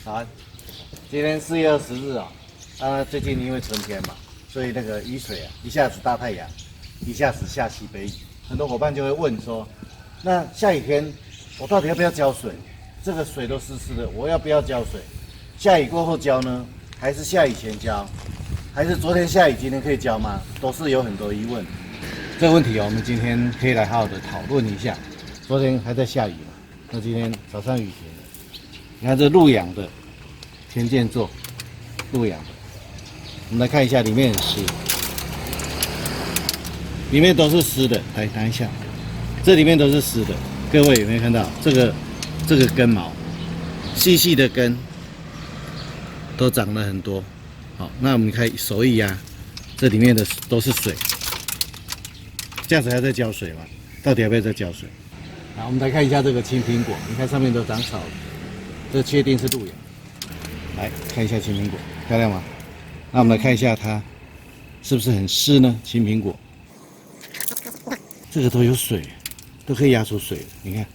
早安，今天4月20日啊，最近因为春天嘛，所以那个雨水啊，一下子大太阳，一下子下西北雨，很多伙伴就会问说，那下雨天我到底要不要浇水？这个水都湿湿的，我要不要浇水？下雨过后浇呢，还是下雨前浇？还是昨天下雨，今天可以浇吗？都是有很多疑问。这个问题我们今天可以来好好的讨论一下。昨天还在下雨嘛，那今天早上雨停了。你看这路养的天剑座，路养的，我们来看一下里面很湿，里面都是湿的。来拿一下，这里面都是湿的。各位有没有看到这个根毛，细细的根都长了很多。好，那我们看手一压，这里面的都是水，这样子还在浇水吗？到底要不要再浇水？好，我们来看一下这个青苹果，你看上面都长草了，这确定是路养。来看一下青苹果，漂亮吗？那我们来看一下它是不是很湿呢？青苹果，这个都有水，都可以压出水了。你看，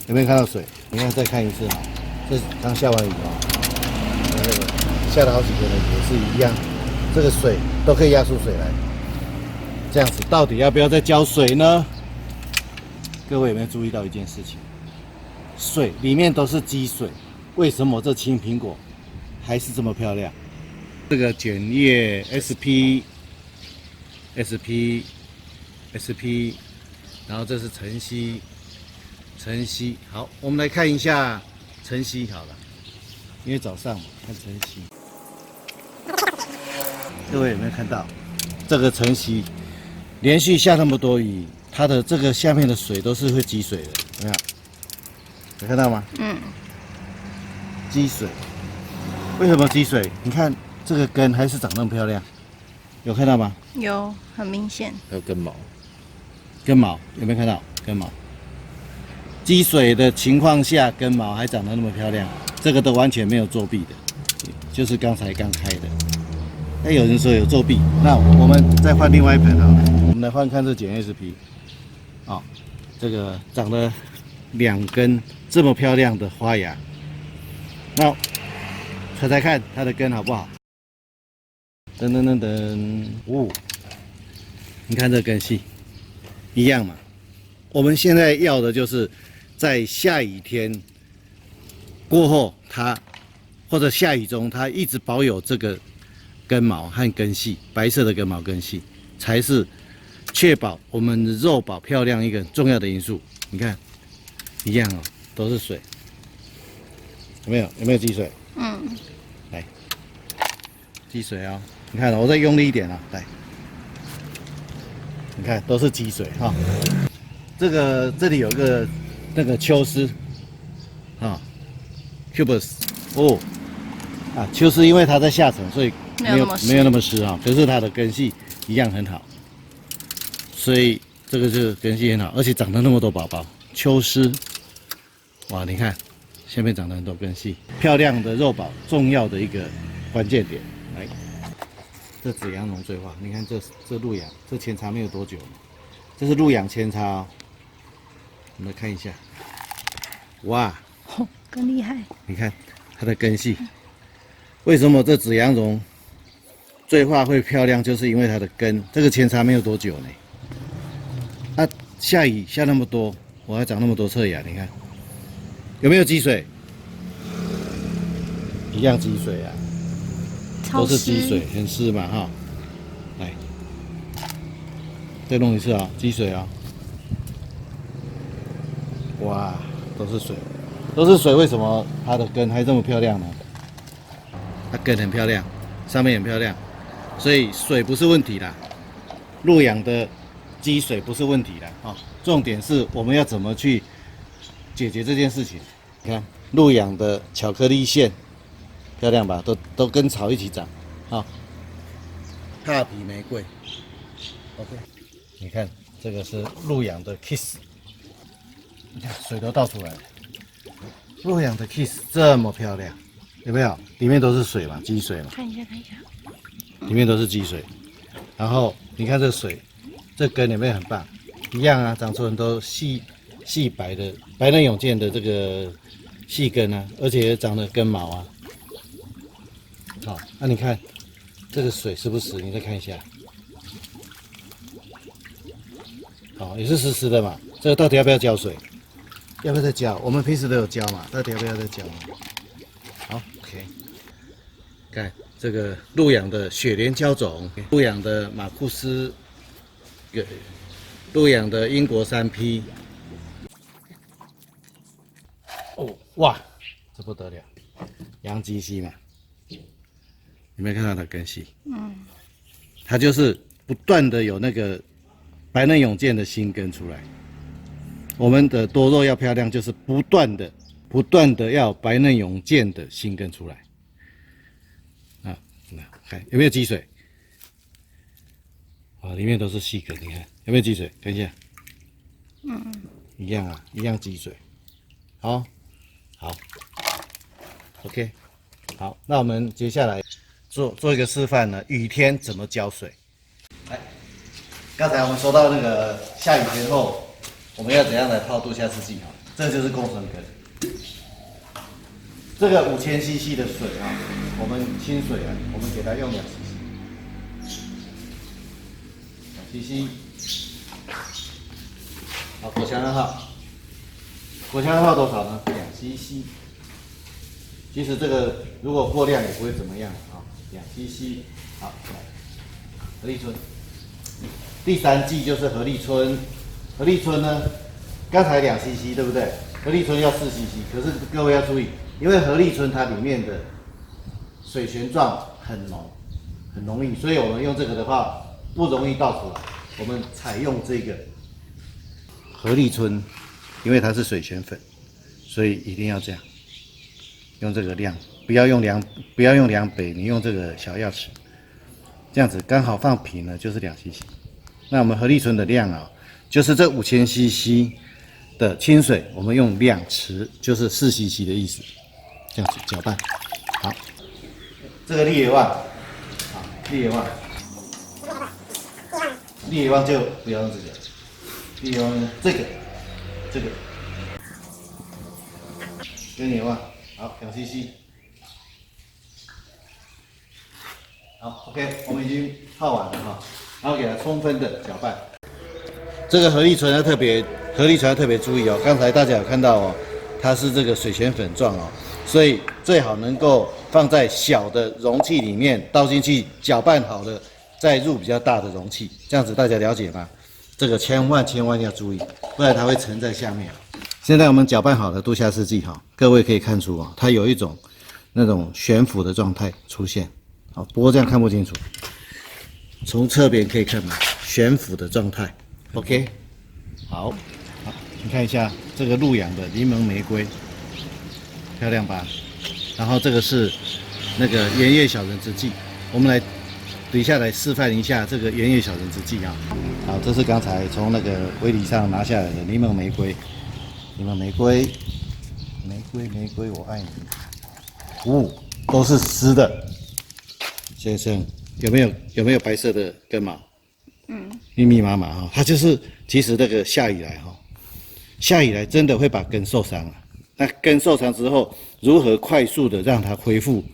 有没有看到水？你看，再看一次哈，这刚下完雨啊。那个下了好几天的雨也是一样，这个水都可以压出水来。这样子到底要不要再浇水呢？各位有没有注意到一件事情？水里面都是积水，为什么这青苹果还是这么漂亮？这个卷叶 SP， 然后这是晨曦。好，我们来看一下晨曦好了。因为早上嘛，看晨曦，各位有没有看到这个晨曦连续下那么多雨，它的这个下面的水都是会积水的，有没有？有看到吗？积水，为什么积水？你看这个根还是长那么漂亮，有看到吗？有，很明显。还有根毛有没有看到根毛？积水的情况下，根毛还长得那么漂亮。这个都完全没有作弊的，就是刚才刚开的。那有人说有作弊，那我们再换另外一盆好了，我们来换看这卷 SP， 哦，这个长了2根这么漂亮的花芽，那猜猜看它的根好不好？噔，你看这根系一样嘛？我们现在要的就是在下雨天过后，它或者下雨中，它一直保有这个根毛和根系，白色的根毛根系，才是确保我们的肉宝漂亮一个很重要的因素。你看，一样哦，都是水，有没有积水？来，积水啊、哦！你看，我再用力一点啊、哦，来，你看都是积水哈、哦。这里有个那个秋丝啊。Cubus 哦，秋丝因为它在下层，所以没有那么湿啊。可是它的根系一样很好，所以这个是根系很好，而且长了那么多宝宝。秋丝，哇，你看下面长了很多根系，漂亮的肉宝，重要的一个关键点。来，这紫阳龙醉花，你看这鹿养，这扦插没有多久，这是鹿养扦插哦。我们来看一下，哇！更厉害！你看它的根系，为什么这紫阳榕醉花会漂亮？就是因为它的根，这个扦插没有多久呢。它下雨下那么多，我还长那么多侧芽，你看有没有积水？一样积水啊，都是积水，很湿嘛哈。来，再弄一次啊，积水啊！哇，都是水。都是水，为什么它的根还这么漂亮呢？它根很漂亮，上面很漂亮，所以水不是问题啦。路养的积水不是问题啦，哦，重点是我们要怎么去解决这件事情。你看路养的巧克力线，漂亮吧？都跟草一起长，啊、哦，帕皮玫瑰 ，OK。你看这个是路养的 Kiss， 你看水都倒出来了。洛阳的 Kiss 这么漂亮，有没有？里面都是水嘛，积水嘛。看一下，里面都是积水。然后你看这水，这根有没有很棒？一样啊，长出很多细白的白嫩永健的这个细根啊，而且也长了根毛啊。好，那你看这个水湿不湿？你再看一下。好，也是湿湿的嘛。这个到底要不要浇水？要不要再浇？我们平时都有浇嘛，到底要不要再浇？好 ，OK。看这个鹿养的雪莲胶种，鹿养的马库斯，鹿养的英国3P。哦，哇，这不得了，阳极溪嘛，有没有看到它根系？它就是不断的有那个白嫩永健的新根出来。我们的多肉要漂亮，就是不断的要白嫩永健的新根出来。啊，看有没有积水？啊，里面都是细根，你看有没有积水？看一下，一样啊，一样积水。好。OK， 好，那我们接下来做一个示范呢，雨天怎么浇水？来，刚才我们说到那个下雨天后，我们要怎样来泡度夏四季啊？这就是共生根。这个5000 CC 的水啊，我们清水啊，我们给它用2 CC，2 CC。好，果香2号，果香2号多少呢？2 CC。其实这个如果过量也不会怎么样啊，2 CC。好，来，合力春。第3季就是合力春，合力春呢，刚才2 CC 对不对？合力春要4 CC， 可是各位要注意，因为合力春它里面的水旋状很浓，很浓郁，所以我们用这个的话不容易倒出来。我们采用这个合力春，因为它是水旋粉，所以一定要这样。用这个量，不要用2杯，你用这个小药匙，这样子刚好放平了就是2 CC。那我们合力醇的量啊，就是这5000 CC 的清水，我们用2匙，就是4 CC 的意思。这样子搅拌，好，这个利野旺，好，利野旺，利野旺就不要用这个，利野旺用这个，跟野旺。好，2 CC。好 ，OK， 我们已经泡完了哈，然后给它充分的搅拌。这个合力醇要特别注意哦。刚才大家有看到哦，它是这个水旋粉状哦，所以最好能够放在小的容器里面倒进去搅拌好了，再入比较大的容器，这样子大家了解吗？这个千万要注意，不然它会沉在下面。现在我们搅拌好了度夏四季哈，各位可以看出啊，它有一种那种悬浮的状态出现。好，不过这样看不清楚，从侧边可以看嘛，悬浮的状态。OK， 好，你看一下这个鹿养的柠檬玫瑰，漂亮吧？然后这个是那个盐叶小人之际，我们来等一下来示范一下这个盐叶小人之际啊。好，这是刚才从那个围篱上拿下来的柠檬玫瑰。柠檬玫瑰，玫瑰我爱你。都是湿的。先生，有没有白色的根毛？密密麻麻哈，它就是其实那个下雨来哈，下雨来真的会把根受伤了。那根受伤之后，如何快速的让它恢复，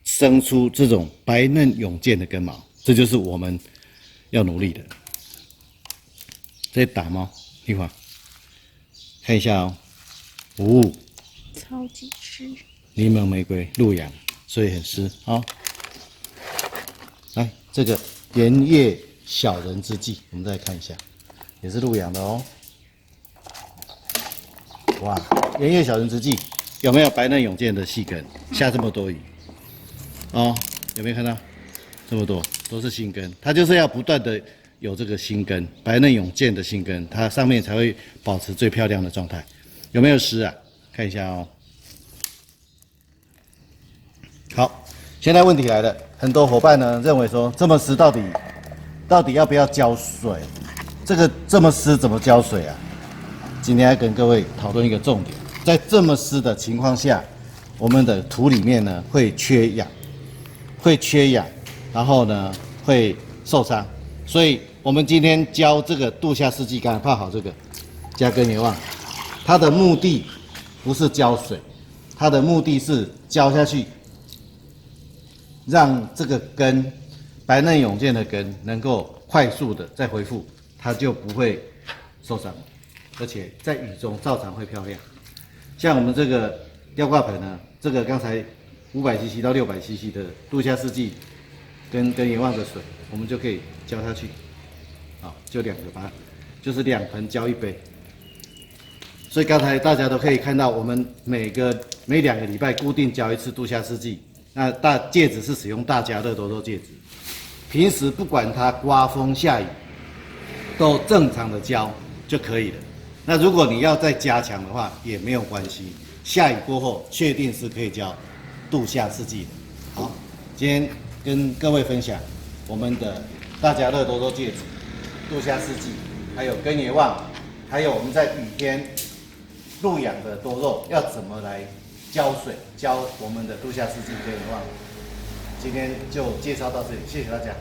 生出这种白嫩永健的根毛，这就是我们要努力的。这打猫一会儿。看一下哦，超级湿，柠檬玫瑰鹿养，所以很湿啊。来，这个盐叶小人之际，我们再看一下，也是鹿养的哦。哇，盐叶小人之际有没有白嫩永健的细根？下这么多雨哦，有没有看到？这么多都是新根，它就是要不断的有这个新根，白嫩永健的新根，它上面才会保持最漂亮的状态。有没有湿啊？看一下哦。好，现在问题来了，很多伙伴呢认为说这么湿到底要不要浇水？这个这么湿怎么浇水啊？今天要跟各位讨论一个重点，在这么湿的情况下，我们的土里面呢会缺氧，然后呢会受伤，所以我们今天教这个度夏四季，刚才泡好这个加根野旺，它的目的不是浇水，它的目的是浇下去，让这个根白嫩勇健的根能够快速的再恢复，它就不会受伤，而且在雨中照常会漂亮。像我们这个吊挂盆呢，这个刚才500cc到600cc 的杜夏四季跟岩望的水，我们就可以浇下去，好，就2个吧，就是2盆浇1杯。所以刚才大家都可以看到，我们每2个礼拜固定浇1次杜夏四季。那介质是使用大家乐多多介质，平时不管它刮风下雨，都正常的浇就可以了。那如果你要再加强的话，也没有关系。下雨过后，确定是可以浇杜夏四季的。好，今天跟各位分享我们的大家乐多多介质、杜夏四季，还有根爷旺，还有我们在雨天入养的多肉要怎么来浇水，浇我们的杜夏四季根爷旺。今天就介绍到这里，谢谢大家。